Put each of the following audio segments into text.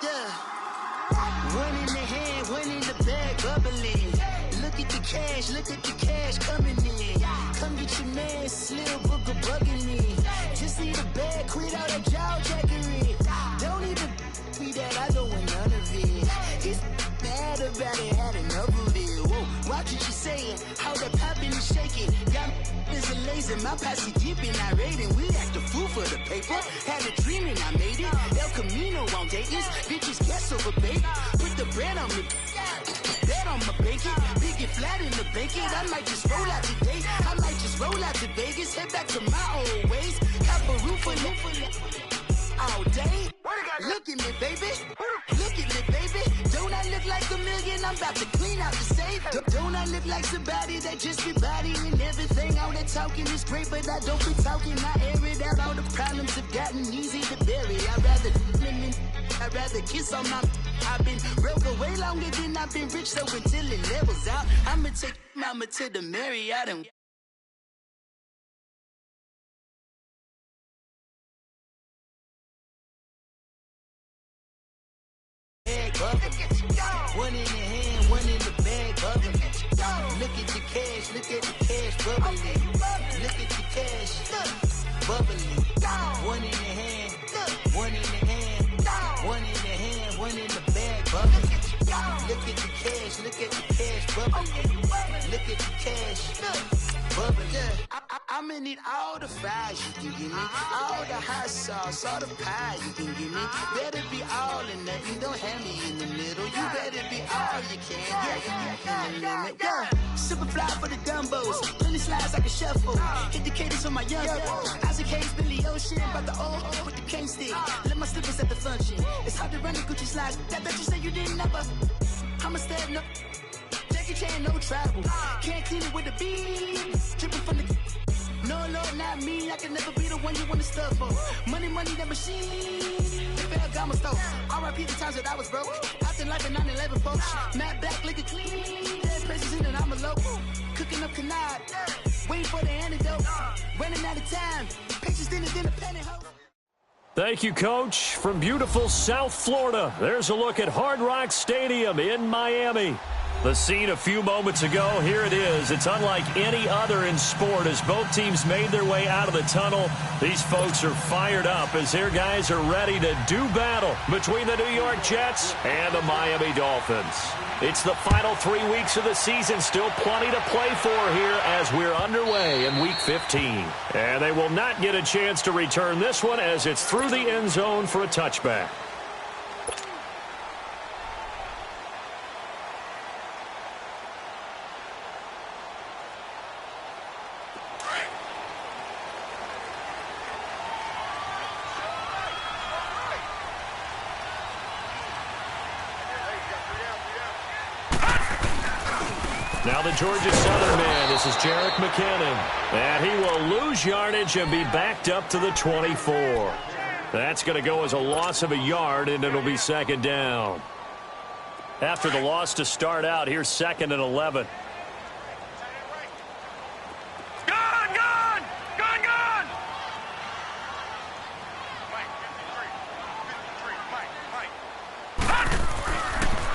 Yeah. One in the hand, one in the bag, bubbling. Look at the cash coming in. Come get your man, Slim Booker bugging me. Just need a bag, quit all that jaw jackery. Don't even be that, I don't want none of it. He's mad about it, had enough of it. Whoa, watch what you saying, how that poppin' and shaking. Got is a lazy, my posse dipping, I raiding. We act a fool for the paper. Had a dream and I made it. El Camino on Dayton's, bitches guess over bait. Put the bread on me, bet on my bacon. Big and flat in the bacon. I might just roll out today. I might just roll out to Vegas. Head back to my old ways. Cop a roof for all day. Look at me, baby. Look at me, baby. Don't I look like a million? I'm about to clean out the safe. Don't I look like somebody that just be bodying everything? All that talking is great, but I don't be talking. I air it out. All the problems have gotten easy to bury. I'd rather kiss on my. I've been broke way longer than I've been rich, so until it levels out, I'ma take mama to the Marriott and. One in the hand, one in the bag, bubbling. Look at the cash bubbling. Look at the cash bubbling. One in the hand, one in the hand, one in the hand, one in the bag, bubbling. Look at the cash bubbling. Look at the cash bubbling. I'ma need all the fries you can give me, all the hot sauce, all the pie you can give me. Better be all in nothing, don't have me in the middle. You better be all you can, yeah, in the limit. Yeah, super fly for the dumbos, plenty slides like a shuffle. Hit the cadence on my young Isaac Hayes, Billy Ocean, about the old with the cane stick. Let my slippers at the function. It's hard to run the Gucci slides. That bet you say you didn't never. I'ma stand up. Jackie Chan, no travel. Can't clean it with the beat. Dripping from the. No, Lord, not me. I can never be the one you want to stuff for. Money, that machine. The Ferragamo store. R.I.P. the times that I was broke. After life in 9/11, folks. Matte black, liquor clean. Dead presents in and I'm a local. Cooking up canard. Waiting for the antidote. Running out of time. Pictures thinner than a pantyhose. Thank you, Coach. From beautiful South Florida, there's a look at Hard Rock Stadium in Miami. The scene a few moments ago, here it is. It's unlike any other in sport as both teams made their way out of the tunnel. These folks are fired up as their guys are ready to do battle between the New York Jets and the Miami Dolphins. It's the final 3 weeks of the season, still plenty to play for here as we're underway in Week 15. And they will not get a chance to return this one as it's through the end zone for a touchback. Now the Georgia Southern man, this is Jerick McKinnon. And he will lose yardage and be backed up to the 24. That's going to go as a loss of a yard, and it'll be second down. After the loss to start out, here's 2nd and 11.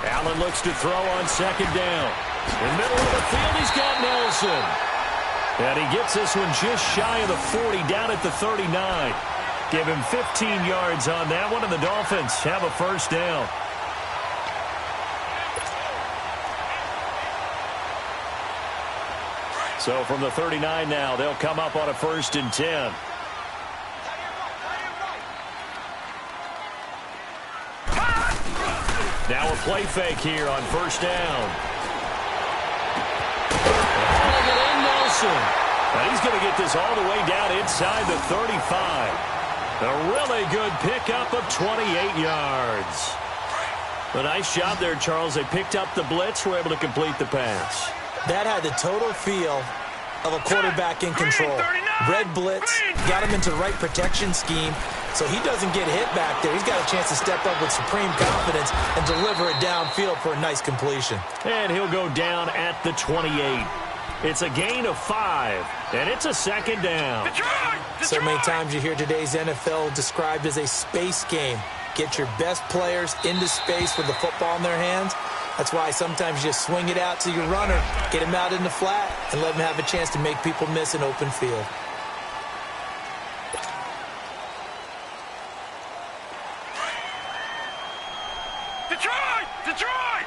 Allen looks to throw on 2nd down. In the middle of the field, he's got Nelson. And he gets this one just shy of the 40, down at the 39. Give him 15 yards on that one, and the Dolphins have a first down. So from the 39 now, they'll come up on a 1st and 10. Now a play fake here on 1st down. And he's going to get this all the way down inside the 35. A really good pickup of 28 yards. A nice job there, Charles. They picked up the blitz, were able to complete the pass. That had the total feel of a quarterback in control. Red blitz, got him into the right protection scheme, so he doesn't get hit back there. He's got a chance to step up with supreme confidence and deliver it downfield for a nice completion. And he'll go down at the 28. It's a gain of 5, and it's a 2nd down. So many times you hear today's NFL described as a space game. Get your best players into space with the football in their hands. That's why sometimes you just swing it out to your runner, get him out in the flat, and let him have a chance to make people miss an open field. Detroit! Detroit!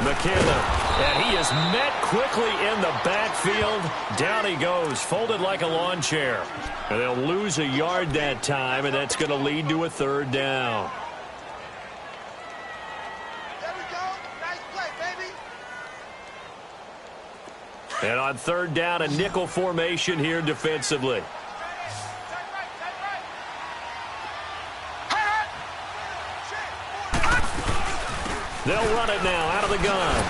McKinnon. And he is met quickly in the backfield. Down he goes, folded like a lawn chair. And they'll lose a yard that time, and that's going to lead to a 3rd down. There we go. Nice play, baby. And on 3rd down, a nickel formation here defensively. They'll run it now out of the gun.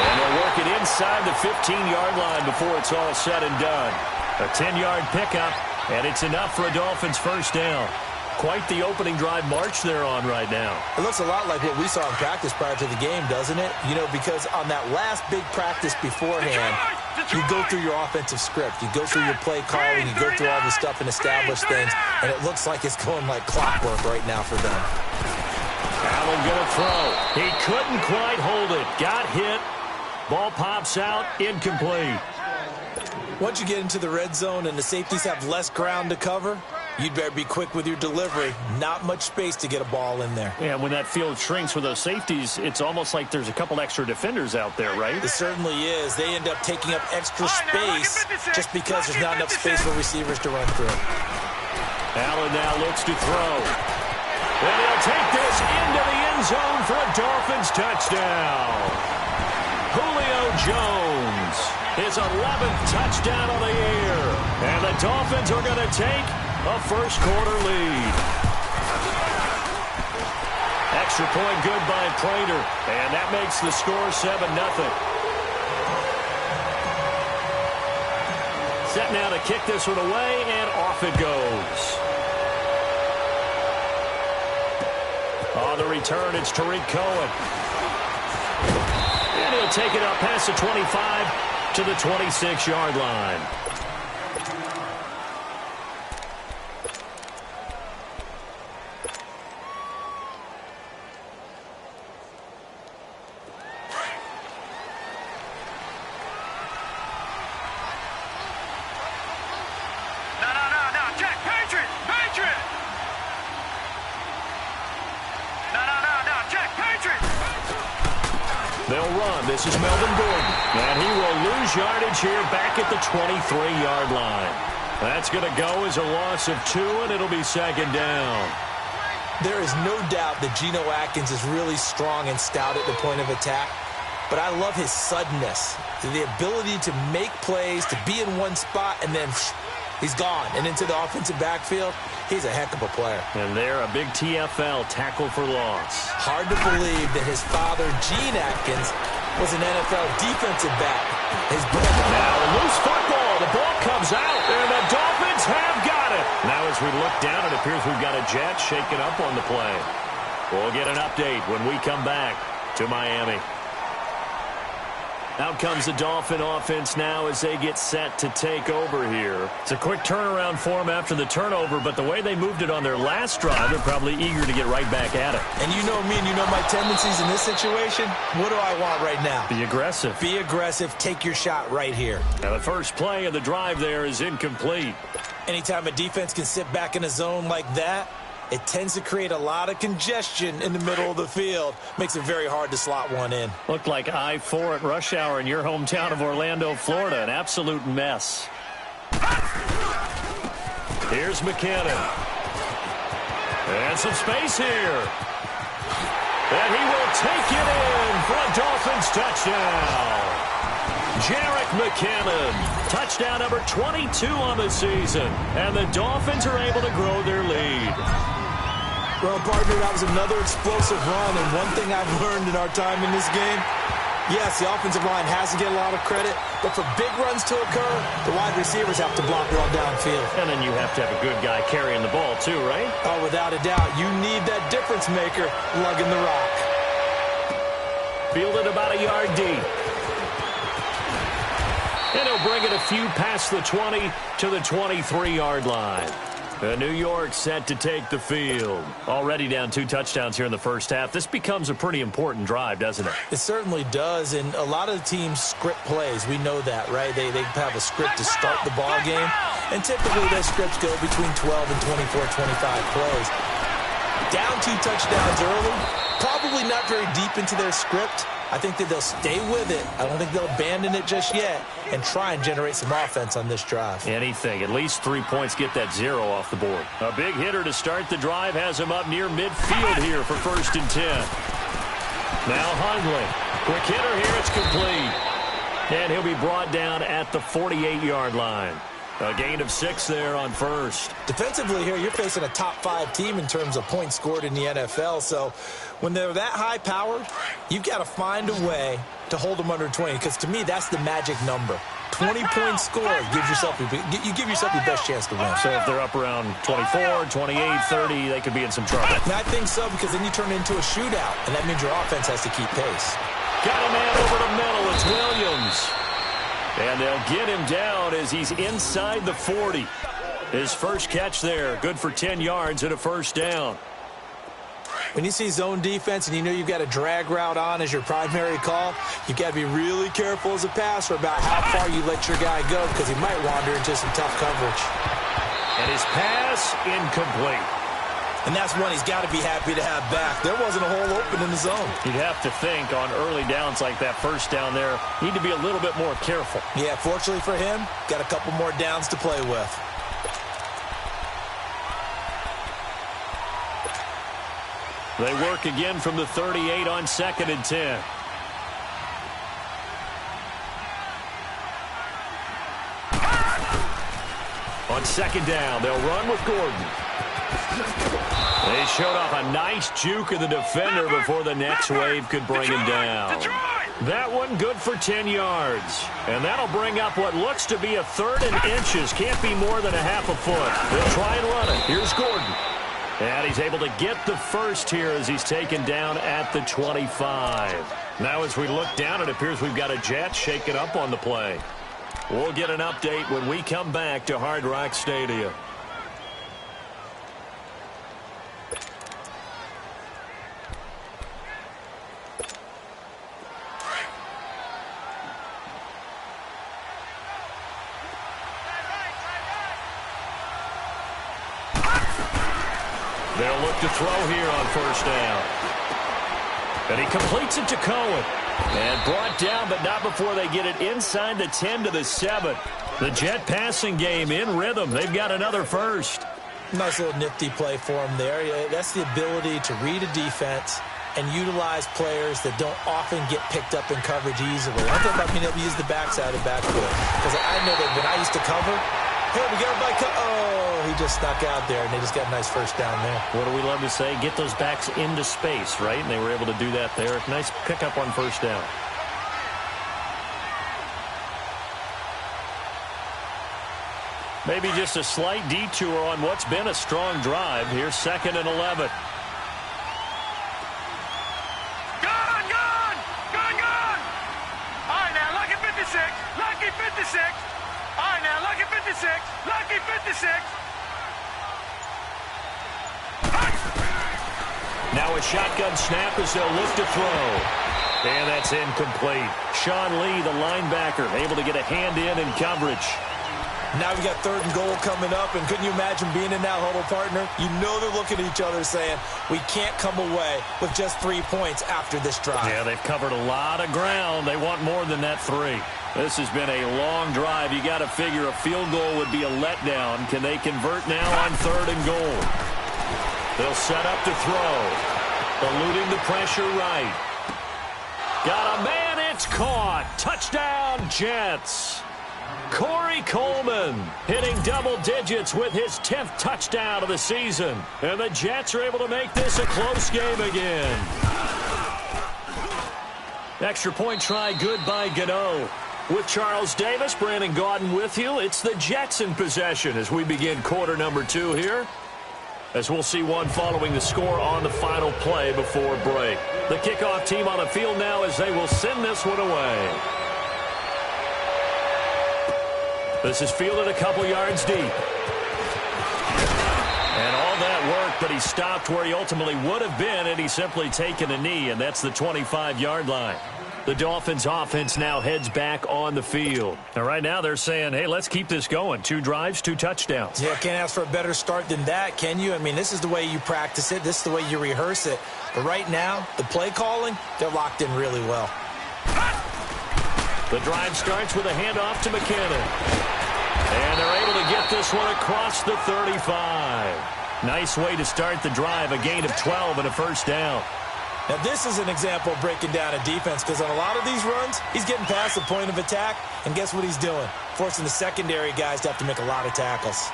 And they'll work it inside the 15-yard line before it's all said and done. A 10-yard pickup, and it's enough for a Dolphins 1st down. Quite the opening drive march they're on right now. It looks a lot like what we saw in practice prior to the game, doesn't it? You know, because on that last big practice beforehand, you go through your offensive script. You go through your play calling. You go through all the stuff and establish things. And it looks like it's going like clockwork right now for them. Allen going to throw. He couldn't quite hold it. Got hit. Ball pops out. Incomplete. Once you get into the red zone and the safeties have less ground to cover, you'd better be quick with your delivery. Not much space to get a ball in there. Yeah, when that field shrinks with those safeties, it's almost like there's a couple extra defenders out there, right? It certainly is. They end up taking up extra space just because there's not enough space for receivers to run through. Allen now looks to throw. And he'll take this into the end zone for a Dolphins touchdown. Julio Jones, his 11th touchdown of the year. And the Dolphins are going to take a first-quarter lead. Extra point good by Prater. And that makes the score 7-0. Set now to kick this one away, and off it goes. On the return, it's Tariq Cohen. And he'll take it up past the 25 to the 26-yard line. No, Jack, Patriot! No, Jack, Patriot! They'll run. This is Melvin Gordon. And he will lose yardage here back at the 23-yard line. That's going to go as a loss of 2, and it'll be 2nd down. There is no doubt that Geno Atkins is really strong and stout at the point of attack. But I love his suddenness, the ability to make plays, to be in one spot, and then he's gone. And into the offensive backfield, he's a heck of a player. And they're a big TFL, tackle for loss. Hard to believe that his father, Gene Atkins, was an NFL defensive back. His brother. Now a loose football. The ball comes out, and the Dolphins have got it. Now as we look down, it appears we've got a jet shaking up on the play. We'll get an update when we come back to Miami. Out comes the Dolphin offense now as they get set to take over here. It's a quick turnaround for them after the turnover, but the way they moved it on their last drive, they're probably eager to get right back at it. And you know me and you know my tendencies in this situation. What do I want right now? Be aggressive. Be aggressive. Take your shot right here. Now the first play of the drive there is incomplete. Anytime a defense can sit back in a zone like that, it tends to create a lot of congestion in the middle of the field. Makes it very hard to slot one in. Looked like I-4 at rush hour in your hometown of Orlando, Florida. An absolute mess. Here's McKinnon. And some space here. And he will take it in for a Dolphins touchdown. Jerick McKinnon. Touchdown number 22 on the season. And the Dolphins are able to grow their lead. Well, partner, that was another explosive run, and one thing I've learned in our time in this game, yes, the offensive line has to get a lot of credit, but for big runs to occur, the wide receivers have to block well downfield. And then you have to have a good guy carrying the ball too, right? Oh, without a doubt. You need that difference maker lugging the rock. Fielded about a yard deep. And he'll bring it a few past the 20 to the 23-yard line. New York set to take the field. Already down 2 touchdowns here in the first half. This becomes a pretty important drive, doesn't it? It certainly does, and a lot of teams script plays. We know that, right? They have a script to start the ball game, and typically those scripts go between 12 and 24, 25 plays. Down 2 touchdowns early, probably not very deep into their script. I think that they'll stay with it. I don't think they'll abandon it just yet and try and generate some offense on this drive. Anything. At least 3 points, get that 0 off the board. A big hitter to start the drive has him up near midfield here for 1st and 10. Now Hundley. Quick hitter here. It's complete. And he'll be brought down at the 48-yard line. A gain of 6 there on 1st. Defensively here, you're facing a top-5 team in terms of points scored in the NFL. So when they're that high-powered, you've got to find a way to hold them under 20. Because to me, that's the magic number. 20 points scored gives yourself you give yourself your best chance to win. So if they're up around 24, 28, 30, they could be in some trouble. And I think so, because then you turn it into a shootout, and that means your offense has to keep pace. Got a man over the middle. It's Williams. And they'll get him down as he's inside the 40. His first catch there, good for 10 yards and a 1st down. When you see zone defense and you know you've got a drag route on as your primary call, you've got to be really careful as a passer about how far you let your guy go, because he might wander into some tough coverage. And his pass incomplete. And that's one he's got to be happy to have back. There wasn't a hole open in the zone. You'd have to think on early downs like that 1st down there, need to be a little bit more careful. Yeah, fortunately for him, got a couple more downs to play with. They work again from the 38 on 2nd and 10. On 2nd down, they'll run with Gordon. They showed off a nice juke of the defender before the next wave could bring him down. That one good for 10 yards. And that'll bring up what looks to be a 3rd and inches. Can't be more than a half a foot. They'll try and run it. Here's Gordon. And he's able to get the first here as he's taken down at the 25. Now as we look down, it appears we've got a Jet shaken up on the play. We'll get an update when we come back to Hard Rock Stadium. They'll look to throw here on 1st down. And he completes it to Cohen. And brought down, but not before they get it inside the 10 to the 7. The Jet passing game in rhythm. They've got another 1st. Nice little nifty play for him there. That's the ability to read a defense and utilize players that don't often get picked up in coverage easily. I'm talking about being able to use the backside of backfield. Because I know that when I used to cover, hey, we got everybody oh, he just snuck out there, and they just got a nice 1st down there. What do we love to say? Get those backs into space, right? And they were able to do that there. Nice pickup on 1st down. Maybe just a slight detour on what's been a strong drive. Here's 2nd and 11. Gone! All right, now, lucky 56. Lucky 56. All right, now, lucky 56. Lucky 56. Now a shotgun snap as they'll look to throw. And that's incomplete. Sean Lee, the linebacker, able to get a hand in coverage. Now we got 3rd and goal coming up, and couldn't you imagine being in that huddle, partner? You know they're looking at each other saying, we can't come away with just 3 points after this drive. Yeah, they've covered a lot of ground. They want more than that 3. This has been a long drive. You got to figure a field goal would be a letdown. Can they convert now on 3rd and goal? They'll set up to throw. Eluding the pressure right. Got a man, it's caught. Touchdown, Jets. Corey Coleman hitting double digits with his 10th touchdown of the season. And the Jets are able to make this a close game again. Extra point try good by Gano. With Charles Davis, Brandon Gaudin with you. It's the Jets in possession as we begin quarter number 2 here. As we'll see one following the score on the final play before break. The kickoff team on the field now as they will send this one away. This is fielded a couple yards deep. And all that work, but he stopped where he ultimately would have been, and he's simply taken a knee, and that's the 25-yard line. The Dolphins' offense now heads back on the field. And right now they're saying, hey, let's keep this going. 2 drives, 2 touchdowns. Yeah, can't ask for a better start than that, can you? I mean, this is the way you practice it. This is the way you rehearse it. But right now, the play calling, they're locked in really well. The drive starts with a handoff to McKinnon. And they're able to get this one across the 35. Nice way to start the drive, a gain of 12 and a first down. Now, this is an example of breaking down a defense, because on a lot of these runs, he's getting past the point of attack, and guess what he's doing? Forcing the secondary guys to have to make a lot of tackles.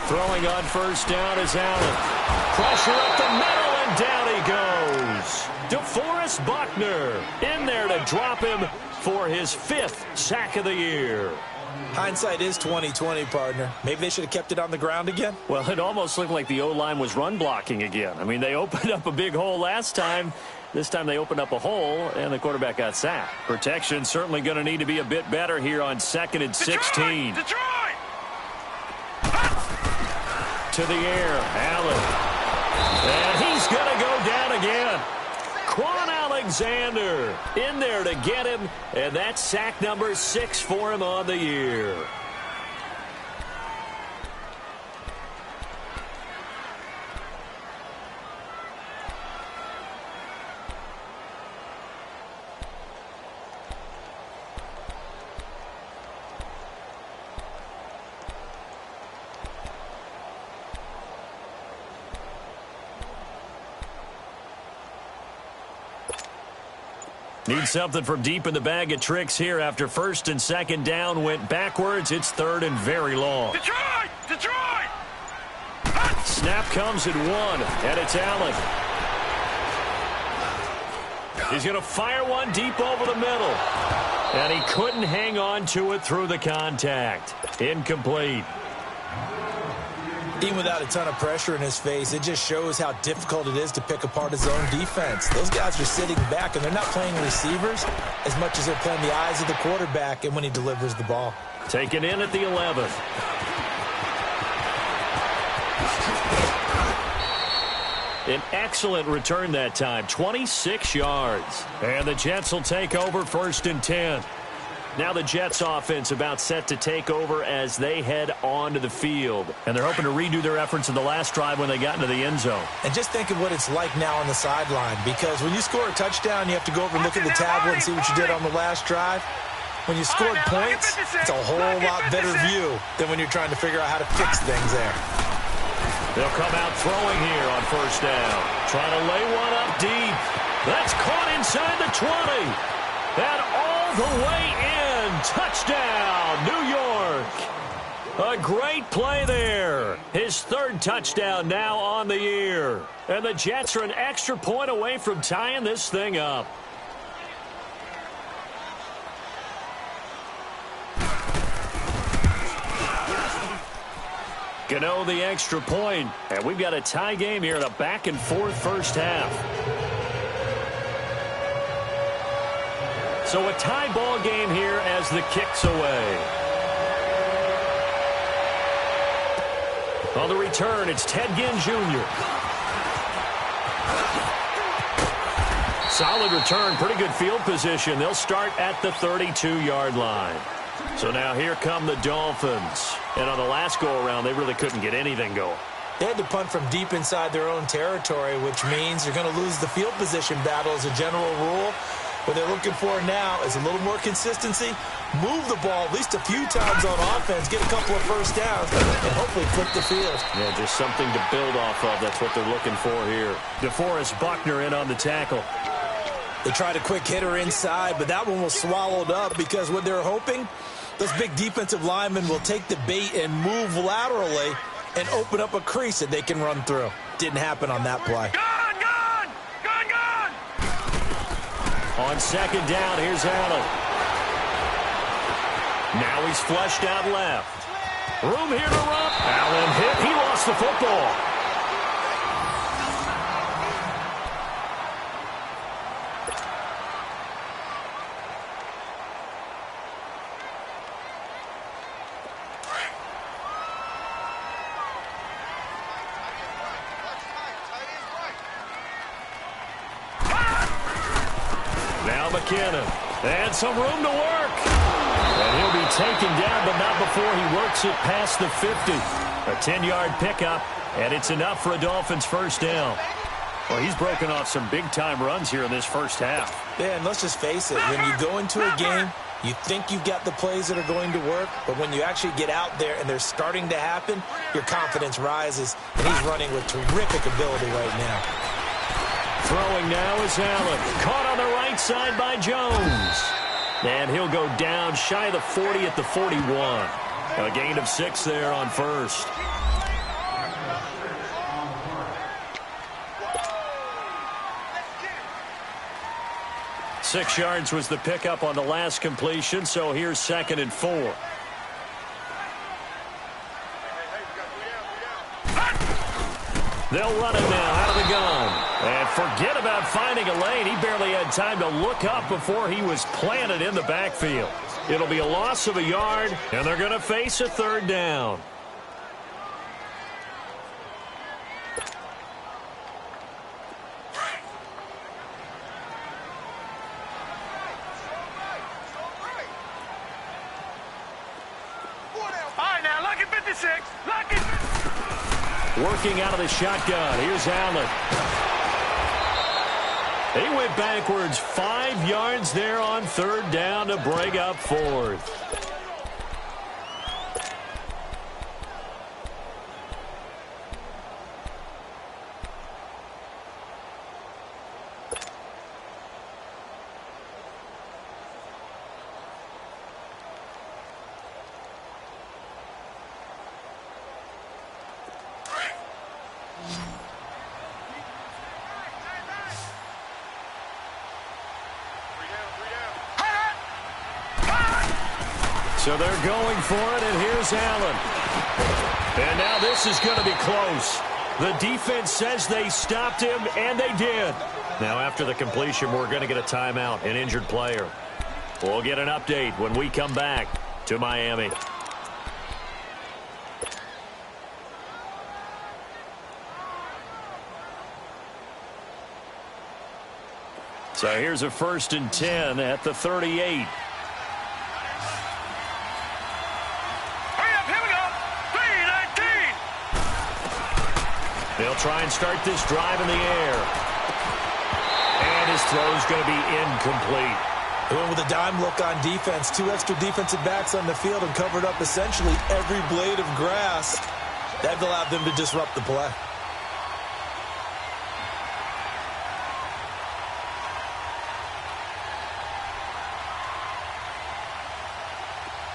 Throwing on first down is Allen. Pressure up the middle, and down he goes. DeForest Buckner in there to drop him for his 5th sack of the year. Hindsight is 20/20, partner. Maybe they should have kept it on the ground again. Well, it almost looked like the O-line was run blocking again. I mean, they opened up a big hole last time. This time they opened up a hole, and the quarterback got sacked. Protection certainly going to need to be a bit better here on 2nd and 16. Detroit! To the air, Allen. And he's going to go down again. Quan Alexander in there to get him, and that's sack number 6 for him on the year. Need something from deep in the bag of tricks here after 1st and 2nd down went backwards. It's 3rd and very long. Detroit! Detroit! Snap comes at 1, and it's Allen. He's going to fire one deep over the middle. And he couldn't hang on to it through the contact. Incomplete. Even without a ton of pressure in his face, it just shows how difficult it is to pick apart his own defense. Those guys are sitting back, and they're not playing receivers as much as they're playing the eyes of the quarterback and when he delivers the ball. Taken in at the 11th. An excellent return that time, 26 yards. And the Jets will take over 1st and 10. Now the Jets offense about set to take over as they head onto the field. And they're hoping to redo their efforts in the last drive when they got into the end zone. And just think of what it's like now on the sideline, because when you score a touchdown, you have to go over and look at the tablet and see what you did on the last drive. When you scored points, it's a whole lot better view than when you're trying to figure out how to fix things there. They'll come out throwing here on 1st down. Trying to lay one up deep. That's caught inside the 20. And all the way in. Touchdown, New York. A great play there. His 3rd touchdown now on the year. And the Jets are an extra point away from tying this thing up. Gano the extra point. And we've got a tie game here in a back-and-forth first half. So a tie ball game here as the kick's away. On the return, it's Ted Ginn Jr. Solid return, pretty good field position. They'll start at the 32-yard line. So now here come the Dolphins. And on the last go-around, they really couldn't get anything going. They had to punt from deep inside their own territory, which means you're going to lose the field position battle as a general rule. What they're looking for now is a little more consistency, move the ball at least a few times on offense, get a couple of first downs, and hopefully flip the field. Yeah, just something to build off of. That's what they're looking for here. DeForest Buckner in on the tackle. They tried a quick hitter inside, but that one was swallowed up because what they're hoping, those big defensive linemen will take the bait and move laterally and open up a crease that they can run through. Didn't happen on that play. On 2nd down, here's Allen. Now he's flushed out left. Room here to run. Allen hit. He lost the football. McKinnon. And some room to work. And he'll be taken down, but not before he works it past the 50. A 10-yard pickup, and it's enough for a Dolphins first down. Well, he's broken off some big-time runs here in this first half. Yeah, and let's just face it. When you go into a game, you think you've got the plays that are going to work, but when you actually get out there and they're starting to happen, your confidence rises, and he's running with terrific ability right now. Throwing now is Allen. Caught on the right side by Jones. And he'll go down shy of the 40 at the 41. A gain of 6 there on first. Six yards was the pickup on the last completion, so here's 2nd and 4. They'll run it now out of the gun. And forget about finding a lane. He barely had time to look up before he was planted in the backfield. It'll be a loss of a yard, and they're going to face a 3rd down. Working out of the shotgun. Here's Allen. He went backwards 5 yards there on 3rd down to bring up 4th. So they're going for it, and here's Allen. And now this is going to be close. The defense says they stopped him, and they did. Now after the completion, we're going to get a timeout, an injured player. We'll get an update when we come back to Miami. So here's a 1st and 10 at the 38. They'll try and start this drive in the air. And his throw's going to be incomplete. They went with a dime look on defense. 2 extra defensive backs on the field and covered up essentially every blade of grass. That allowed them to disrupt the play.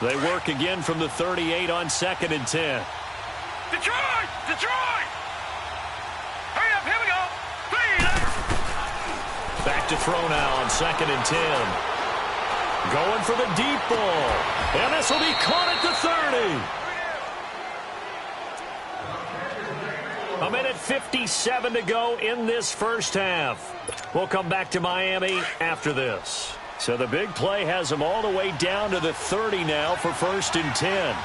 They work again from the 38 on 2nd and 10. Detroit! Detroit! Hurry up, here we go! Back to throw now on 2nd and 10. Going for the deep ball. And this will be caught at the 30. A minute 57 to go in this first half. We'll come back to Miami after this. So the big play has them all the way down to the 30 now for 1st and 10.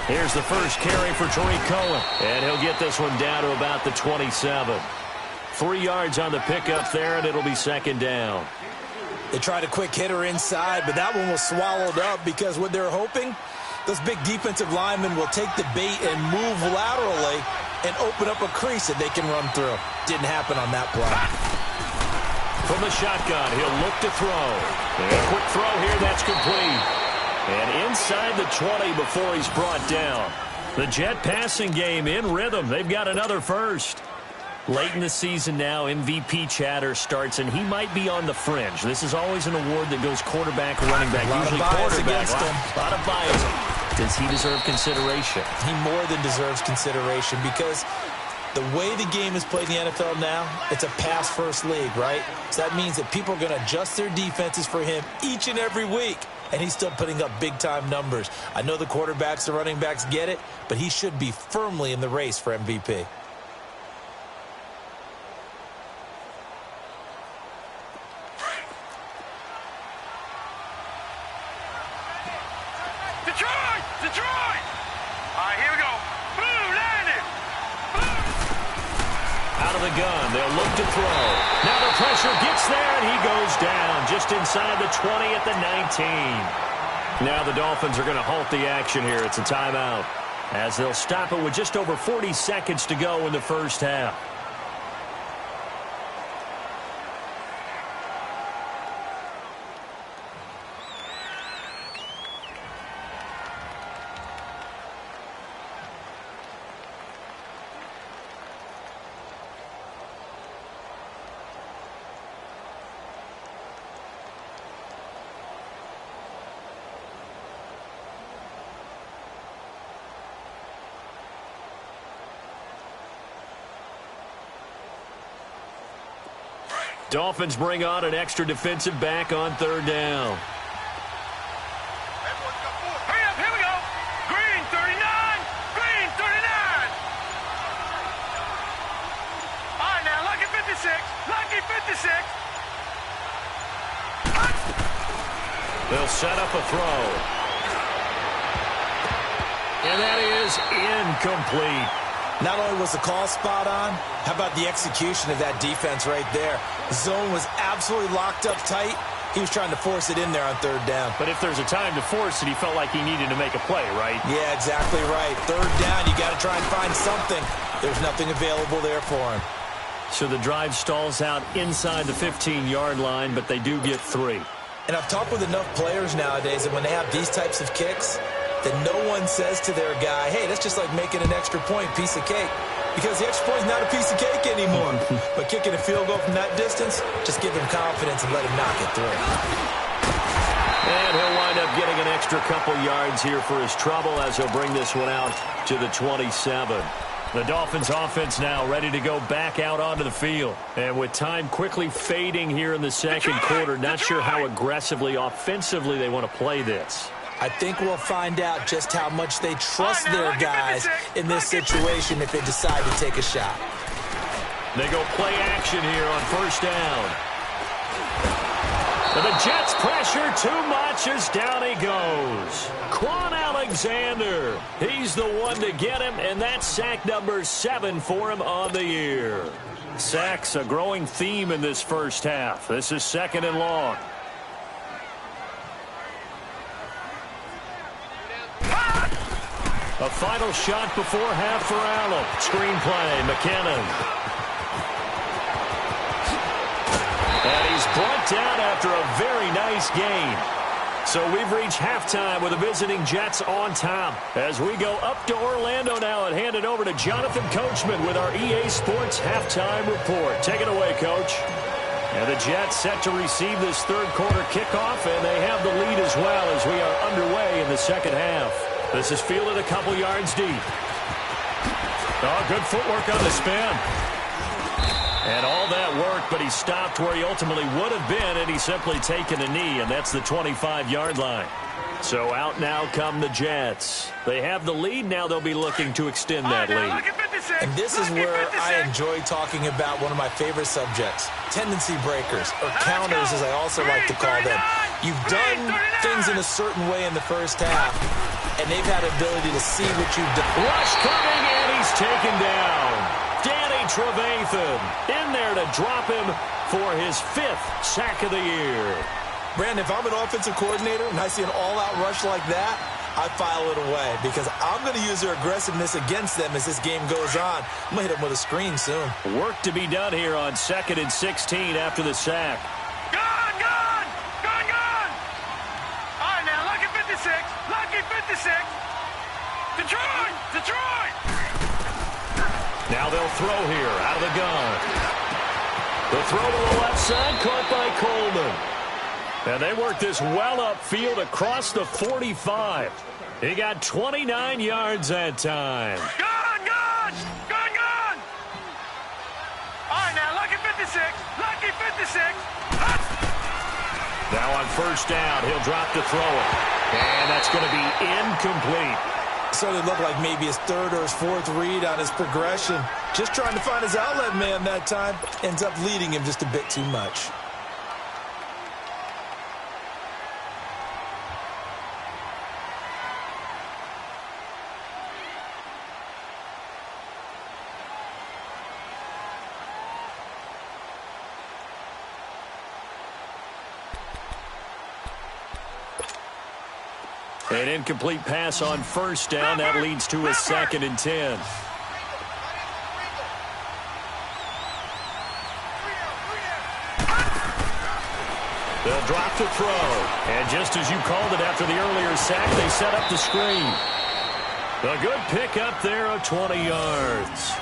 Here's the first carry for Tariq Cohen. And he'll get this one down to about the 27. 3 yards on the pickup there, and it'll be 2nd down. They tried a quick hitter inside, but that one was swallowed up because what they're hoping, those big defensive linemen will take the bait and move laterally and open up a crease that they can run through. Didn't happen on that play. From the shotgun, he'll look to throw. And a quick throw here, that's complete. And inside the 20 before he's brought down. The Jet passing game in rhythm. They've got another first. Late in the season now, MVP chatter starts, and he might be on the fringe. This is always an award that goes quarterback or running back, usually quarterback. A lot of bias. Does he deserve consideration? He more than deserves consideration because the way the game is played in the NFL now, it's a pass-first league, right? So that means that people are going to adjust their defenses for him each and every week, and he's still putting up big-time numbers. I know the quarterbacks, the running backs get it, but he should be firmly in the race for MVP. of the gun. They'll look to throw. Now the pressure gets there, and he goes down just inside the 20 at the 19. Now the Dolphins are going to halt the action here. It's a timeout, as they'll stop it with just over 40 seconds to go in the first half. Dolphins bring on an extra defensive back on third down. Hurry up, here we go. Green 39. Green 39. All right, now, lucky 56. Lucky 56. They'll set up a throw. And that is incomplete. Not only was the call spot on, how about the execution of that defense right there? The zone was absolutely locked up tight. He was trying to force it in there on third down. But if there's a time to force it, he felt like he needed to make a play, right? Yeah, exactly right. Third down, you got to try and find something. There's nothing available there for him. So the drive stalls out inside the 15-yard line, but they do get 3. And I've talked with enough players nowadays that when they have these types of kicks, that no one says to their guy, hey, that's just like making an extra point, piece of cake. Because the extra point is not a piece of cake anymore. But kicking a field goal from that distance, just give him confidence and let him knock it through. And he'll wind up getting an extra couple yards here for his trouble as he'll bring this one out to the 27. The Dolphins offense now ready to go back out onto the field. And with time quickly fading here in the second quarter, not sure how aggressively, offensively they want to play this. I think we'll find out just how much they trust their guys in this situation if they decide to take a shot. They go play action here on first down. And the Jets pressure too much as down he goes. Quan Alexander, he's the one to get him, and that's sack number 7 for him on the year. Sacks a growing theme in this first half. This is 2nd and long. A final shot before half for Allen. Screenplay, McKinnon. And he's brought down after a very nice game. So we've reached halftime with the visiting Jets on top. As we go up to Orlando now and hand it over to Jonathan Coachman with our EA Sports Halftime Report. Take it away, Coach. And the Jets set to receive this third quarter kickoff, and they have the lead as well as we are underway in the second half. This is fielded a couple yards deep. Oh, good footwork on the spin. And all that work, but he stopped where he ultimately would have been, and he's simply taken a knee, and that's the 25-yard line. So out now come the Jets. They have the lead. Now they'll be looking to extend that lead. And this is where I enjoy talking about one of my favorite subjects, tendency breakers, or counters as I also like to call them. You've done things in a certain way in the first half, and they've had the ability to see what you've done. Rush coming, and he's taken down. Danny Trevathan in there to drop him for his 5th sack of the year. Brandon, if I'm an offensive coordinator and I see an all-out rush like that, I file it away because I'm going to use their aggressiveness against them as this game goes on. I'm going to hit them with a screen soon. Work to be done here on 2nd and 16 after the sack. Gone, gone, gone, gone. All right, now, lucky 56, lucky 56. Detroit, Detroit. Now they'll throw here out of the gun. The throw to the left side, caught by Coleman. And they work this well upfield across the 45. He got 29 yards that time. Gone, gone, gone, gone. All right, now, lucky 56, lucky 56. Now on first down, he'll drop to throw it. And that's going to be incomplete. So it looked like maybe his 3rd or his 4th read on his progression. Just trying to find his outlet man that time. Ends up leading him just a bit too much. An incomplete pass on first down. That leads to a 2nd and 10. They'll drop to throw. And just as you called it after the earlier sack, they set up the screen. A good pickup there of 20 yards.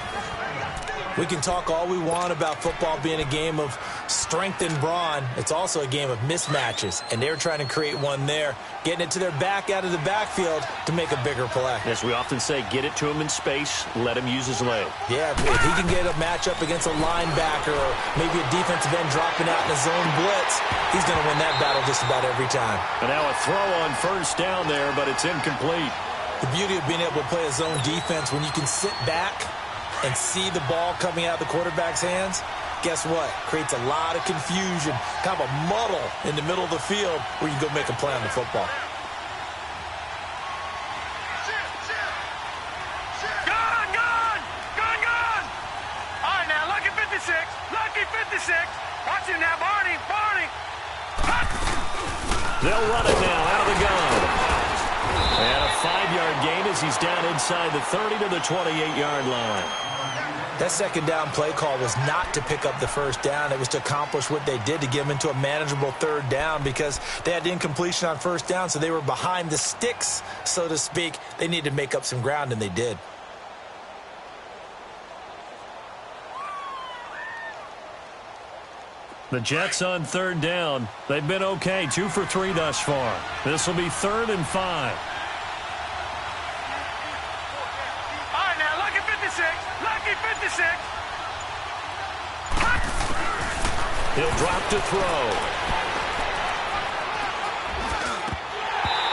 We can talk all we want about football being a game of strength and brawn. It's also a game of mismatches, and they're trying to create one there, getting it to their back out of the backfield to make a bigger play. As we often say, get it to him in space, let him use his leg. Yeah, if he can get a matchup against a linebacker or maybe a defensive end dropping out in a zone blitz, he's going to win that battle just about every time. And now a throw on first down there, but it's incomplete. The beauty of being able to play a zone defense when you can sit back and see the ball coming out of the quarterback's hands, guess what? Creates a lot of confusion, kind of a muddle in the middle of the field where you go make a play on the football. Gone! All right, now, lucky 56. Watch him now, Barney. They'll run it now out of the gun. And a 5-yard gain as he's down inside the 30 to the 28-yard line. That second down play call was not to pick up the first down. It was to accomplish what they did, to get them into a manageable third down, because they had incompletion on first down, so they were behind the sticks, so to speak. They needed to make up some ground, and they did. The Jets on third down. They've been okay, 2 for 3 thus far. This will be 3rd and 5. He'll drop to throw.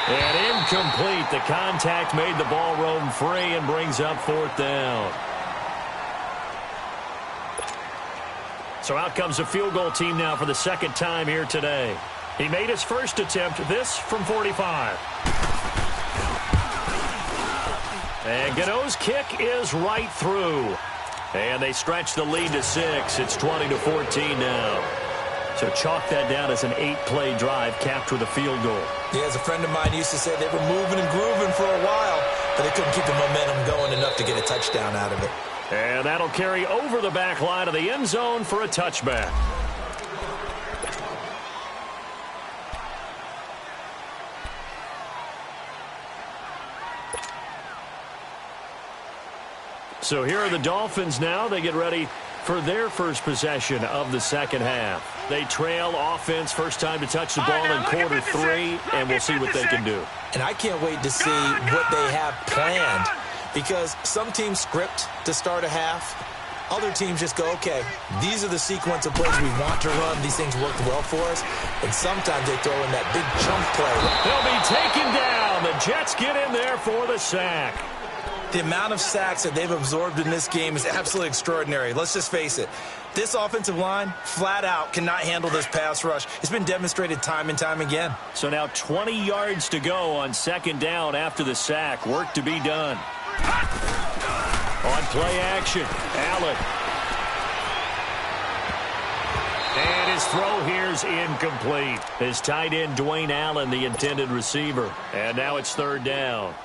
And incomplete. The contact made the ball roam free and brings up 4th down. So out comes a field goal team now for the 2nd time here today. He made his first attempt, this from 45. And Gano's kick is right through. And they stretch the lead to 6. It's 20-14 now. So chalk that down as an 8-play drive capped with a field goal. Yeah, as a friend of mine used to say, they were moving and grooving for a while, but they couldn't keep the momentum going enough to get a touchdown out of it. And that'll carry over the back line of the end zone for a touchback. So here are the Dolphins now. They get ready for their first possession of the second half. They trail offense, first time to touch the ball in quarter 3, and we'll see what they can do. And I can't wait to see what they have planned, because some teams script to start a half. Other teams just go, okay, these are the sequence of plays we want to run. These things worked well for us. And sometimes they throw in that big chunk play. They'll be taken down. The Jets get in there for the sack. The amount of sacks that they've absorbed in this game is absolutely extraordinary. Let's just face it. This offensive line, flat out, cannot handle this pass rush. It's been demonstrated time and time again. So now 20 yards to go on second down after the sack. Work to be done. On play action, Allen. And his throw here's incomplete. His tight end, Dwayne Allen, the intended receiver. And now it's third down.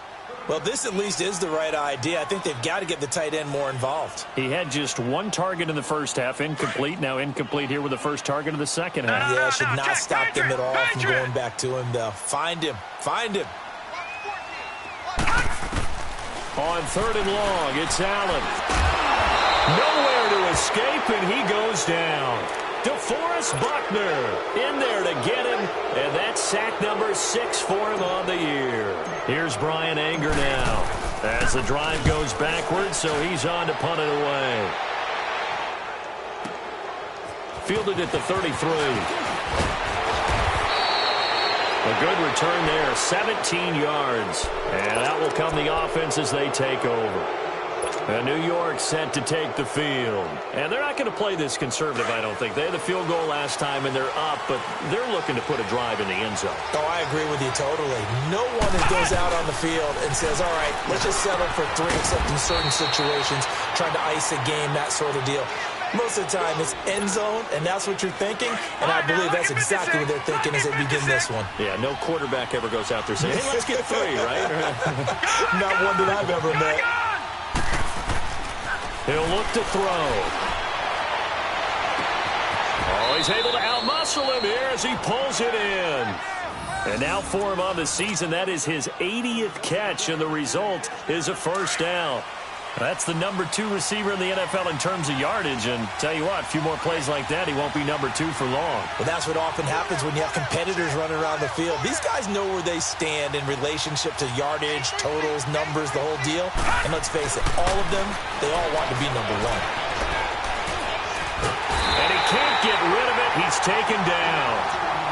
Well, this at least is the right idea. I think they've got to get the tight end more involved. He had just one target in the first half, incomplete. Now incomplete here with the first target of the second half. Yeah, it should not stop them at all from going back to him, though. Find him. Find him. On third and long, it's Allen. Nowhere to escape, and he goes down. DeForest Buckner in there to get him, and that's sack number 6 for him on the year. Here's Brian Anger now as the drive goes backwards, so he's on to punt it away. Fielded at the 33. A good return there, 17 yards. And out will come the offense as they take over. And New York set to take the field. And they're not going to play this conservative, I don't think. They had the field goal last time, and they're up, but they're looking to put a drive in the end zone. Oh, I agree with you totally. No one goes out on the field and says, all right, let's just settle for 3, except in certain situations, trying to ice a game, that sort of deal. Most of the time, it's end zone, and that's what you're thinking. And I believe that's exactly what they're thinking as they begin this one. Yeah, no quarterback ever goes out there saying, hey, let's get 3, right? Not one that I've ever met. He'll look to throw. Oh, he's able to outmuscle him here as he pulls it in. And now for him on the season, that is his 80th catch, and the result is a first down. That's the number 2 receiver in the NFL in terms of yardage, and tell you what, a few more plays like that, he won't be number 2 for long. Well, that's what often happens when you have competitors running around the field. These guys know where they stand in relationship to yardage, totals, numbers, the whole deal. And let's face it, all of them, they all want to be number 1. And he can't get rid of it. He's taken down.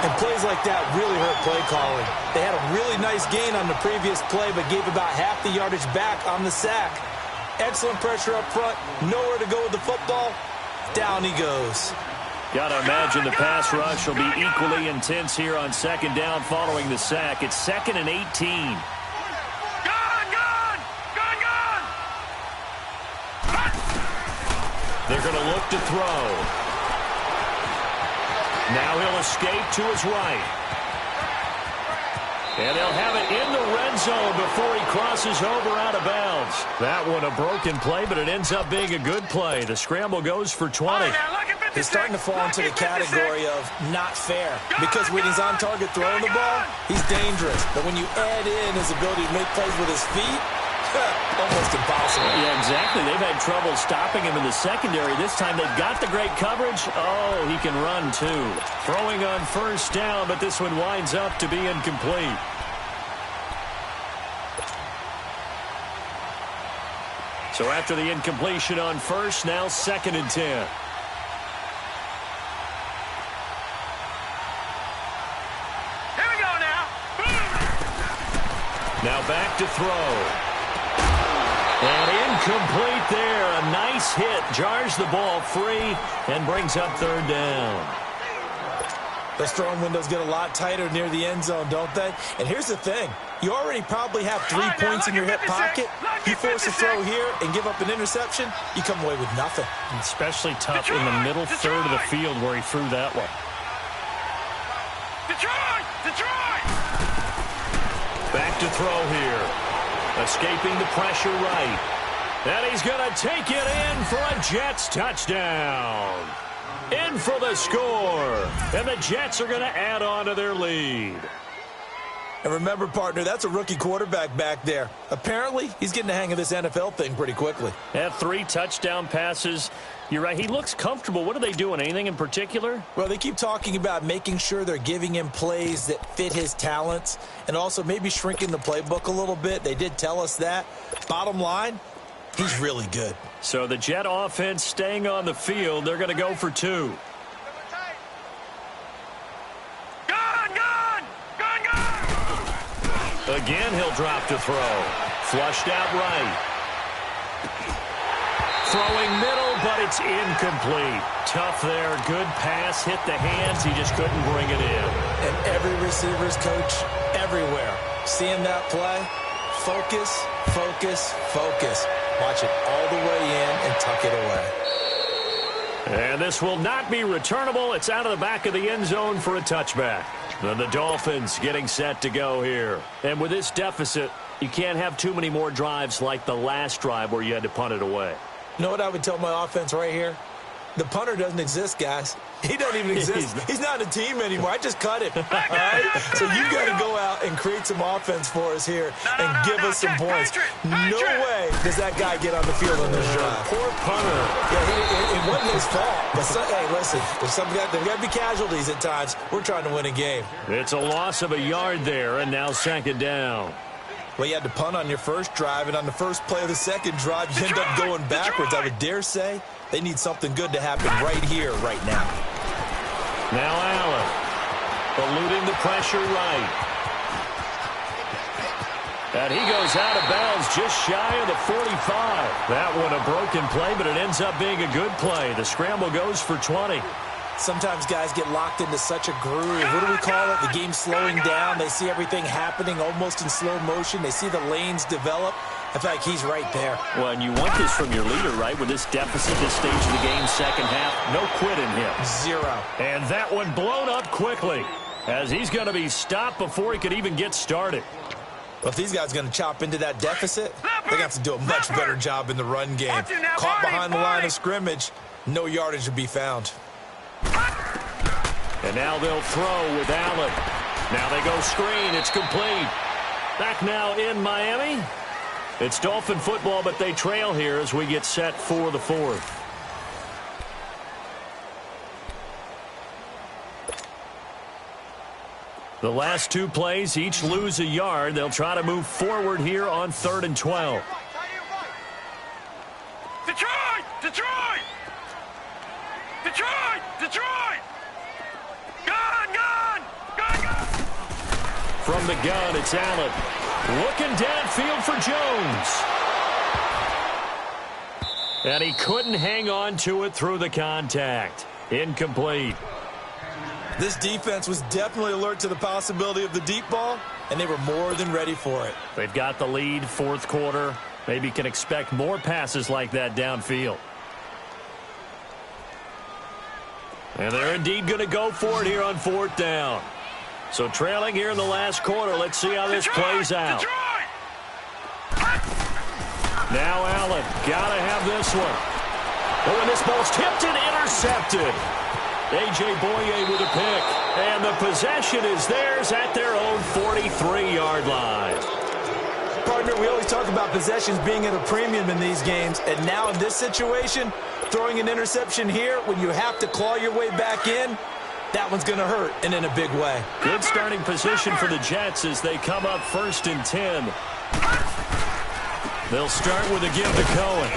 And plays like that really hurt play calling. They had a really nice gain on the previous play, but gave about half the yardage back on the sack. Excellent pressure up front. Nowhere to go with the football. Down he goes. Got to imagine the pass rush will be equally intense here on second down following the sack. It's 2nd and 18. Gone! They're going to look to throw. Now he'll escape to his right. And they'll have it in the red zone before he crosses over out of bounds. That one a broken play, but it ends up being a good play. The scramble goes for 20. He's starting to fall into the category of not fair. Because when he's on target throwing the ball, he's dangerous. But when you add in his ability to make plays with his feet, almost impossible. Yeah, exactly. They've had trouble stopping him in the secondary. This time they've got the great coverage. Oh, he can run too. Throwing on first down, but this one winds up to be incomplete. So after the incompletion on first, now 2nd and 10. Here we go now. Now back to throw. And incomplete there. A nice hit. Jars the ball free and brings up 3rd down. Those throwing windows get a lot tighter near the end zone, don't they? And here's the thing. You already probably have 3 points in your hip pocket. You force a throw here and give up an interception, you come away with nothing. Especially tough in the middle third of the field where he threw that one. Detroit! Back to throw here. Escaping the pressure right. And he's going to take it in for a Jets touchdown. In for the score. And the Jets are going to add on to their lead. And remember, partner, that's a rookie quarterback back there. Apparently, he's getting the hang of this NFL thing pretty quickly. Had 3 touchdown passes. You're right. He looks comfortable. What are they doing? Anything in particular? Well, they keep talking about making sure they're giving him plays that fit his talents and also maybe shrinking the playbook a little bit. They did tell us that. Bottom line, he's really good. So the Jet offense staying on the field. They're going to go for 2. Again, he'll drop to throw. Flushed out right. Throwing middle, but it's incomplete. Tough there. Good pass. Hit the hands. He just couldn't bring it in. And every receiver's coach everywhere. Seeing that play, focus, focus, focus. Watch it all the way in and tuck it away. And this will not be returnable. It's out of the back of the end zone for a touchback. And the Dolphins getting set to go here. And with this deficit, you can't have too many more drives like the last drive where you had to punt it away. You know what I would tell my offense right here? The punter doesn't exist, guys. He doesn't even exist. He's not a team anymore. I just cut him. All right? So you've got to go out and create some offense for us here and give us some points. No way does that guy get on the field on this drive. Poor punter. Yeah, it wasn't his fault. But hey, listen, there's got to be casualties at times. We're trying to win a game. It's a loss of a yard there, and now 2nd down. Well, you had to punt on your first drive, and on the first play of the second drive, you end up going backwards. I would dare say they need something good to happen right here, right now. Now Allen, eluding the pressure right. And he goes out of bounds just shy of the 45. That one a broken play, but it ends up being a good play. The scramble goes for 20. Sometimes guys get locked into such a groove. What do we call it? The game's slowing down. They see everything happening almost in slow motion. They see the lanes develop. I feel like he's right there. Well, and you want this from your leader, right? With this deficit, this stage of the game, second half, no quit in him. 0. And that one blown up quickly as he's going to be stopped before he could even get started. Well, if these guys are going to chop into that deficit, they're going to have to do a much better job in the run game. Caught behind the line of scrimmage, no yardage to be found. And now they'll throw with Allen. Now they go screen. It's complete. Back now in Miami. It's Dolphin football, but they trail here as we get set for the fourth. The last two plays each lose a yard. They'll try to move forward here on 3rd and 12. Detroit! Detroit! Detroit! Detroit! Gun! Gun! Gun! Gun! From the gun, it's Allen. Looking downfield for Jones. And he couldn't hang on to it through the contact. Incomplete. This defense was definitely alert to the possibility of the deep ball, and they were more than ready for it. They've got the lead, fourth quarter. Maybe can expect more passes like that downfield. And they're indeed going to go for it here on 4th down. So trailing here in the last quarter. Let's see how this plays out. Now Allen, got to have this one. Oh, and this ball's tipped and intercepted. A.J. Boye with a pick. And the possession is theirs at their own 43-yard line. Partner, we always talk about possessions being at a premium in these games. And now in this situation, throwing an interception here when you have to claw your way back in, that one's going to hurt, and in a big way. Good starting position for the Jets as they come up 1st and 10. They'll start with a give to Cohen.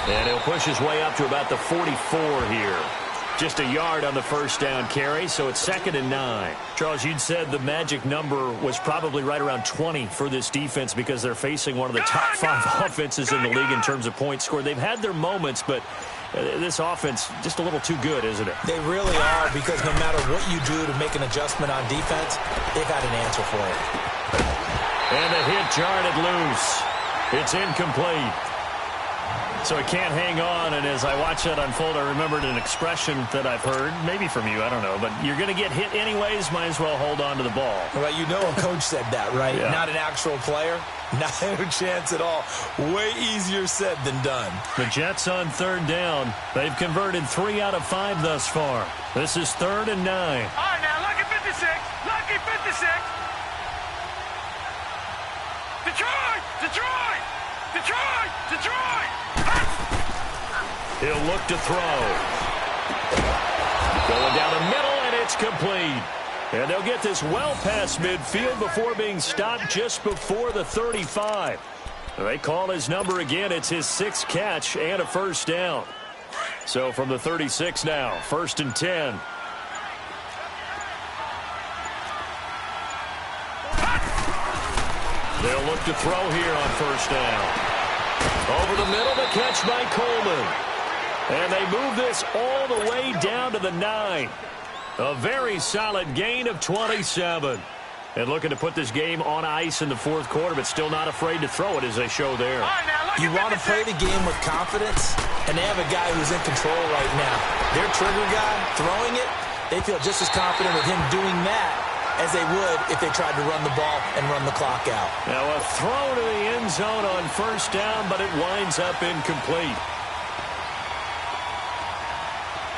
And he'll push his way up to about the 44 here. Just a yard on the first down carry, so it's 2nd and 9. Charles, you'd said the magic number was probably right around 20 for this defense because they're facing one of the top 5 offenses in the league in terms of points scored. They've had their moments, but this offense just a little too good, isn't it? They really are, because no matter what you do to make an adjustment on defense, they've had an answer for it. And the hit jarred it loose. It's incomplete. So he can't hang on, and as I watch that unfold, I remembered an expression that I've heard, maybe from you, I don't know, but you're going to get hit anyways, might as well hold on to the ball. Well, you know a coach said that, right? Yeah. Not an actual player. Not a chance at all. Way easier said than done. The Jets on 3rd down. They've converted 3 out of 5 thus far. This is 3rd and 9. All right, now, lucky 56. Lucky 56. Detroit! Detroit! Detroit! Detroit! He'll look to throw. Going down the middle, and it's complete. And they'll get this well past midfield before being stopped just before the 35. They call his number again. It's his 6th catch and a first down. So from the 36 now, 1st and 10. They'll look to throw here on first down. Over the middle, the catch by Coleman. And they move this all the way down to the 9. A very solid gain of 27. And looking to put this game on ice in the 4th quarter, but still not afraid to throw it as they show there. You want to play the game with confidence, and they have a guy who's in control right now. Their trigger guy, throwing it, they feel just as confident with him doing that as they would if they tried to run the ball and run the clock out. Now a throw to the end zone on first down, but it winds up incomplete.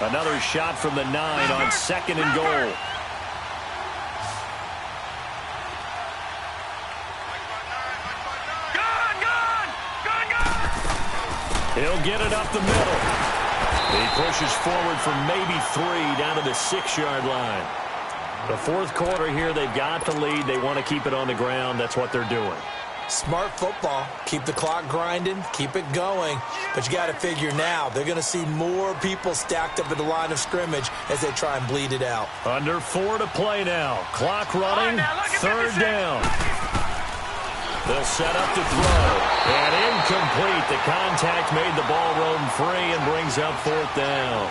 Another shot from the 9 on 2nd and goal. He'll get it up the middle. He pushes forward for maybe 3 down to the 6-yard line. The 4th quarter here, they've got the lead. They want to keep it on the ground. That's what they're doing. Smart football. Keep the clock grinding. Keep it going. But you got to figure now, they're going to see more people stacked up at the line of scrimmage as they try and bleed it out. Under 4 to play now. Clock running. 3rd down. They'll set up to throw. And incomplete. The contact made the ball roam free and brings up 4th down.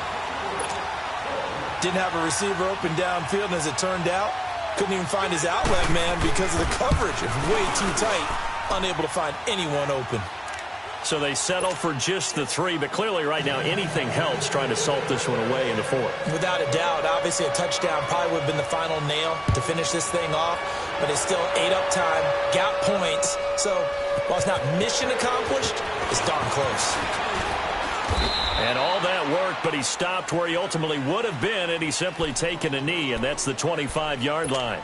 Didn't have a receiver open downfield, and as it turned out, couldn't even find his outlet man because of the coverage. It's way too tight, unable to find anyone open. So they settle for just the 3, but clearly right now anything helps trying to salt this one away into 4. Without a doubt, obviously a touchdown probably would have been the final nail to finish this thing off, but it's still ate up time, got points. So while it's not mission accomplished, it's darn close. And all that work, but he stopped where he ultimately would have been had he simply taken a knee, and that's the 25-yard line.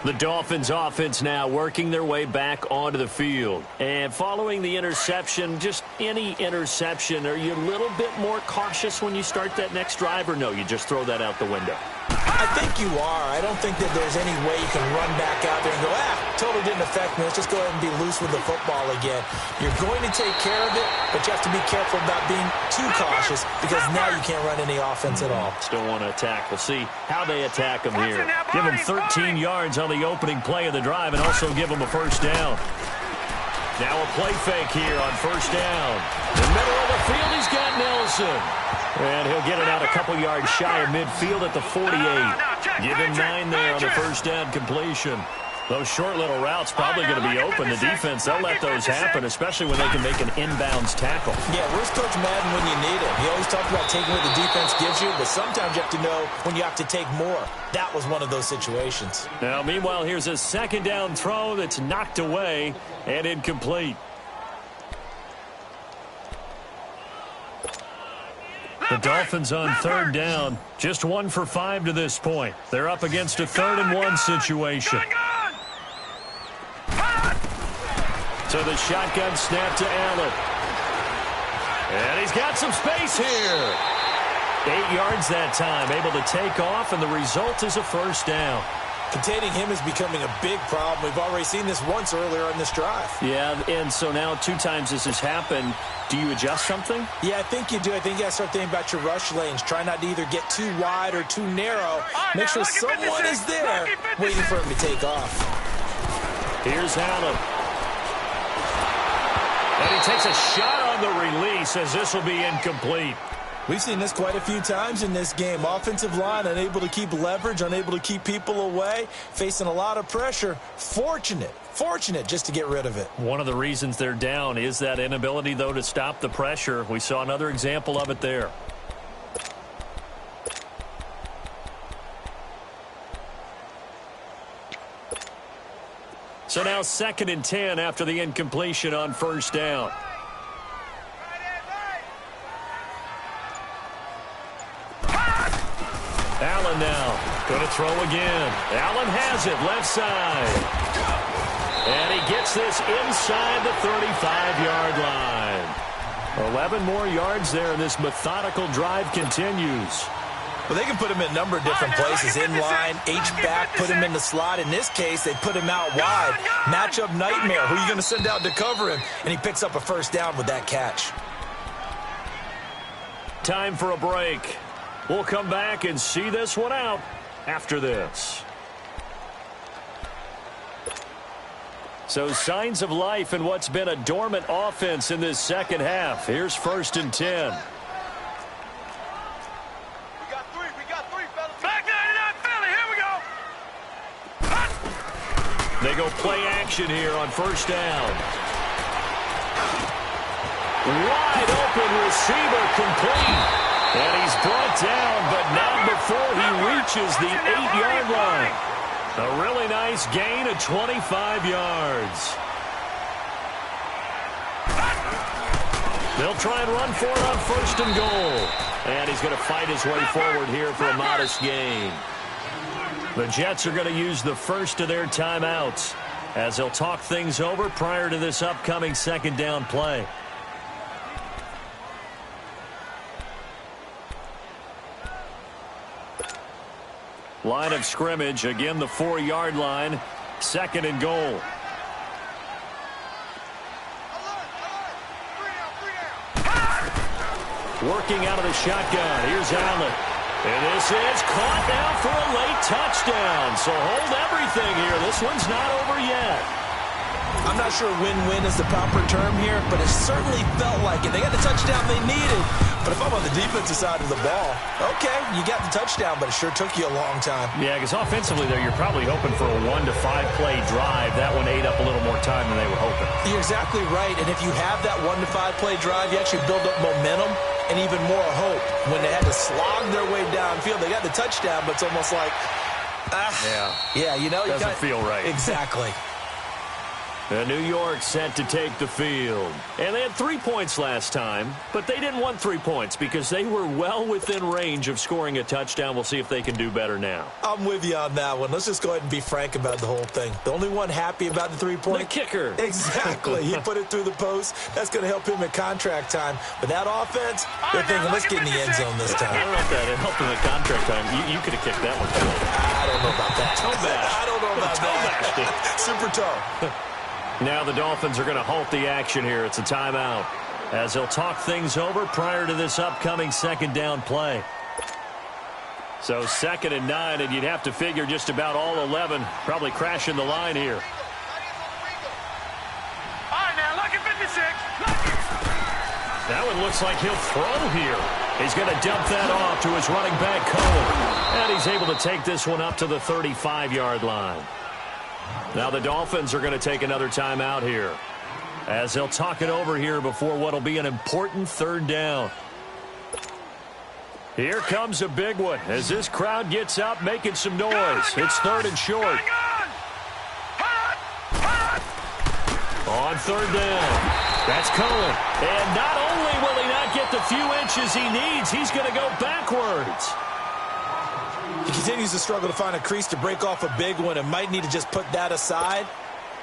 The Dolphins offense now working their way back onto the field. And following the interception, just any interception, are you a little bit more cautious when you start that next drive, or no, you just throw that out the window? I think you are. I don't think that there's any way you can run back out there and go, totally didn't affect me. Let's just go ahead and be loose with the football again. You're going to take care of it, but you have to be careful about being too cautious because now you can't run any offense at all. Still want to attack. We'll see how they attack him here. Give him 13 yards on the opening play of the drive and also give him a first down. Now a play fake here on first down. In the middle of the field, he's got Nelson. And he'll get it out a couple yards shy of midfield at the 48. Give him 9 there on the first down completion. Those short little routes probably going to be open. The defense, they'll let those happen, especially when they can make an inbounds tackle. Yeah, where's Coach Madden when you need him? He always talked about taking what the defense gives you, but sometimes you have to know when you have to take more. That was one of those situations. Now, meanwhile, here's a second down throw that's knocked away and incomplete. The Dolphins on third down, just 1 for 5 to this point. They're up against a 3rd and 1 situation. So the shotgun snap to Allen. And he's got some space here. 8 yards that time, able to take off, and the result is a first down. Containing him is becoming a big problem. We've already seen this once earlier in this drive. Yeah, and so now 2 times this has happened. Do you adjust something? Yeah, I think you do. I think you got to start thinking about your rush lanes. Try not to either get too wide or too narrow. Make sure someone is there waiting for him to take off. Here's Allen. And he takes a shot on the release as this will be incomplete. We've seen this quite a few times in this game. Offensive line unable to keep leverage, unable to keep people away, facing a lot of pressure. Fortunate just to get rid of it. One of the reasons they're down is that inability, though, to stop the pressure. We saw another example of it there. So now 2nd and 10 after the incompletion on first down. Allen now going to throw again. Allen has it left side. And he gets this inside the 35-yard line. 11 more yards there, and this methodical drive continues. Well, they can put him in a number of different places. In line, H-back, put him in the slot. In this case, they put him out wide. Matchup nightmare. Who are you going to send out to cover him? And he picks up a first down with that catch. Time for a break. We'll come back and see this one out after this. So signs of life in what's been a dormant offense in this second half. Here's 1st and 10. They go play action here on first down. Wide open receiver complete. And he's brought down, but not before he reaches the 8-yard line. A really nice gain of 25 yards. They'll try and run for it on 1st and goal. And he's going to fight his way forward here for a modest gain. The Jets are going to use the first of their timeouts as they'll talk things over prior to this upcoming 2nd down play. Line of scrimmage, again the 4-yard line, 2nd and goal. Working out of the shotgun, here's Allen. And this is caught now for a late touchdown. So hold everything here. This one's not over yet. I'm not sure win-win is the proper term here, but it certainly felt like it. They got the touchdown they needed. But if I'm on the defensive side of the ball, okay, you got the touchdown, but it sure took you a long time. Yeah, because offensively there, you're probably hoping for a 1 to 5 play drive. That one ate up a little more time than they were hoping. You're exactly right. And if you have that 1 to 5 play drive, you actually build up momentum and even more hope. When they had to slog their way downfield, they got the touchdown, but it's almost like, yeah, you know, doesn't feel right. Exactly. And New York set to take the field. And they had 3 points last time, but they didn't want 3 points because they were well within range of scoring a touchdown. We'll see if they can do better now. I'm with you on that one. Let's just go ahead and be frank about the whole thing. The only one happy about the 3-point. The kicker. Exactly. He put it through the post. That's going to help him at contract time. But that offense, they're thinking, let's get in the end zone this time. I don't know if that helped him at contract time. You could have kicked that one. I don't know about that. Toe bash. I don't know about that. Super toe. Now the Dolphins are going to halt the action here. It's a timeout as they'll talk things over prior to this upcoming second down play. So 2nd and 9, and you'd have to figure just about all 11 probably crashing the line here. All right, now, lucky 56. That one looks like he'll throw here. He's going to dump that off to his running back, Cole. And he's able to take this one up to the 35-yard line. Now the Dolphins are going to take another timeout here as they'll talk it over here before what will be an important 3rd down. Here comes a big one as this crowd gets up making some noise. It's 3rd and short. On 3rd down. That's Cohen. And not only will he not get the few inches he needs, he's going to go backwards. He continues to struggle to find a crease to break off a big one and might need to just put that aside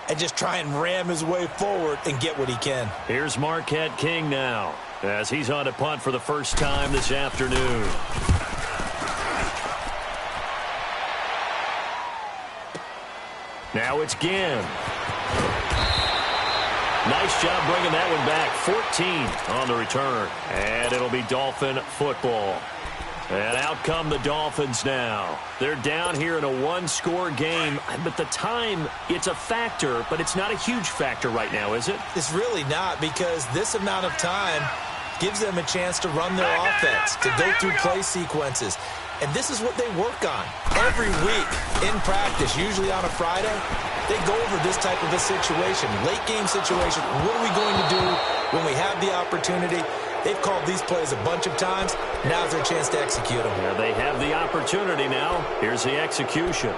and just try and ram his way forward and get what he can. Here's Marquette King now as he's on to punt for the first time this afternoon. Now it's Ginn. Nice job bringing that one back. 14 on the return. And it'll be Dolphin football. And out come the Dolphins now. They're down here in a 1-score game, but the time, it's a factor, but it's not a huge factor right now, is it? It's really not, because this amount of time gives them a chance to run their offense, to go through play sequences. And this is what they work on every week in practice, usually on a Friday. They go over this type of a situation, late game situation. What are we going to do when we have the opportunity? They've called these plays a bunch of times. Now's their chance to execute them. Yeah, they have the opportunity now. Here's the execution.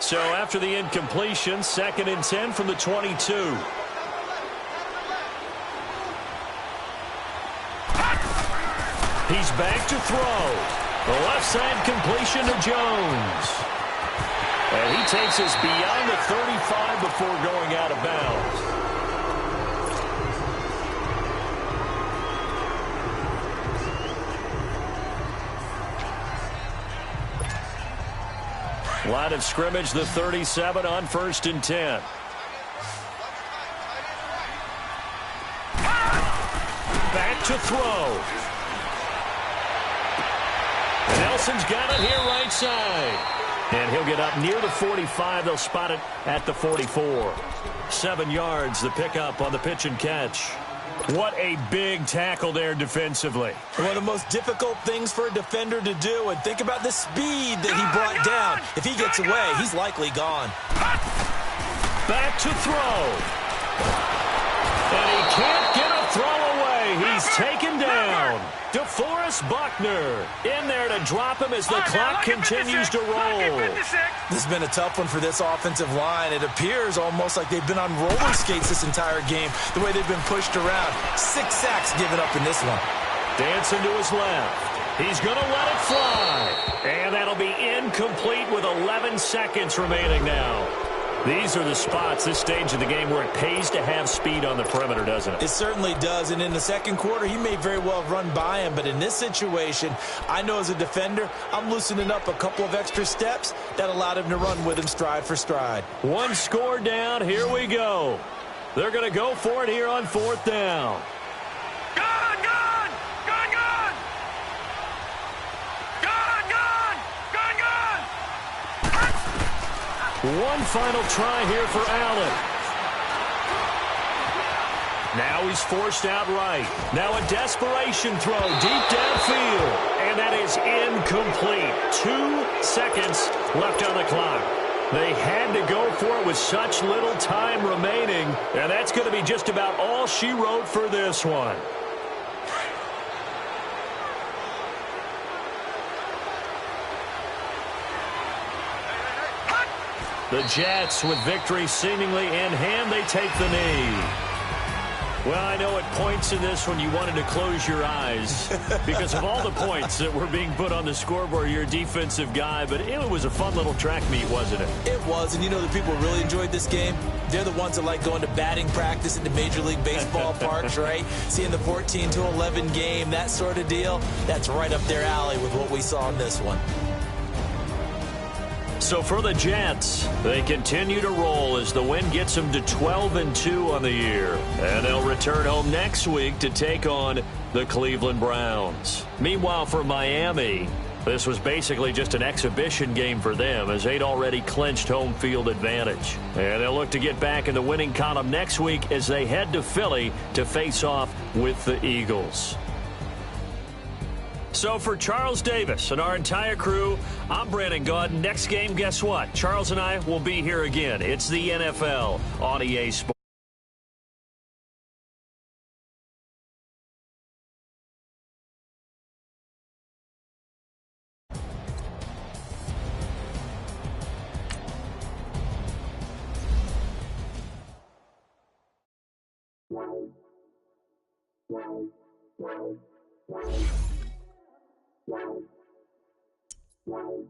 So after the incompletion, 2nd and 10 from the 22. He's back to throw. The left side completion to Jones. And he takes us beyond the 35 before going out of bounds. Line of scrimmage, the 37 on 1st and 10. Back to throw. Nelson's got it here right side. And he'll get up near the 45. They'll spot it at the 44. 7 yards, the pickup on the pitch and catch. What a big tackle there defensively. One of the most difficult things for a defender to do. And think about the speed that he brought down. If he gets away, he's likely gone. Back to throw. And he can't get a throw away. He's taken down. DeForest Buckner in there to drop him as the clock continues to roll. This has been a tough one for this offensive line. It appears almost like they've been on roller skates this entire game, the way they've been pushed around. 6 sacks given up in this one. Dancing to his left. He's going to let it fly. And that'll be incomplete with 11 seconds remaining now. These are the spots, this stage of the game, where it pays to have speed on the perimeter, doesn't it? It certainly does, and in the second quarter, he may very well have run by him, but in this situation, I know as a defender, I'm loosening up a couple of extra steps that allowed him to run with him stride for stride. 1 score down, here we go. They're going to go for it here on 4th down. Gone, gone! Gone, gone! Gone, gone! Gone, gone! One final try here for Allen. Now he's forced out right. Now a desperation throw deep downfield. And that is incomplete. 2 seconds left on the clock. They had to go for it with such little time remaining. And that's going to be just about all she wrote for this one. The Jets, with victory seemingly in hand, they take the knee. Well, I know at points in this when you wanted to close your eyes because of all the points that were being put on the scoreboard. You're a defensive guy, but it was a fun little track meet, wasn't it? It was, and you know the people really enjoyed this game? They're the ones that like going to batting practice into Major League Baseball parks, right? Seeing the 14-11 game, that sort of deal, that's right up their alley with what we saw in this one. So for the Jets, they continue to roll as the win gets them to 12-2 on the year. And they'll return home next week to take on the Cleveland Browns. Meanwhile, for Miami, this was basically just an exhibition game for them as they'd already clinched home field advantage. And they'll look to get back in the winning column next week as they head to Philly to face off with the Eagles. So for Charles Davis and our entire crew, I'm Brandon Gaudin. Next game, guess what? Charles and I will be here again. It's the NFL on EA Sports. Wow.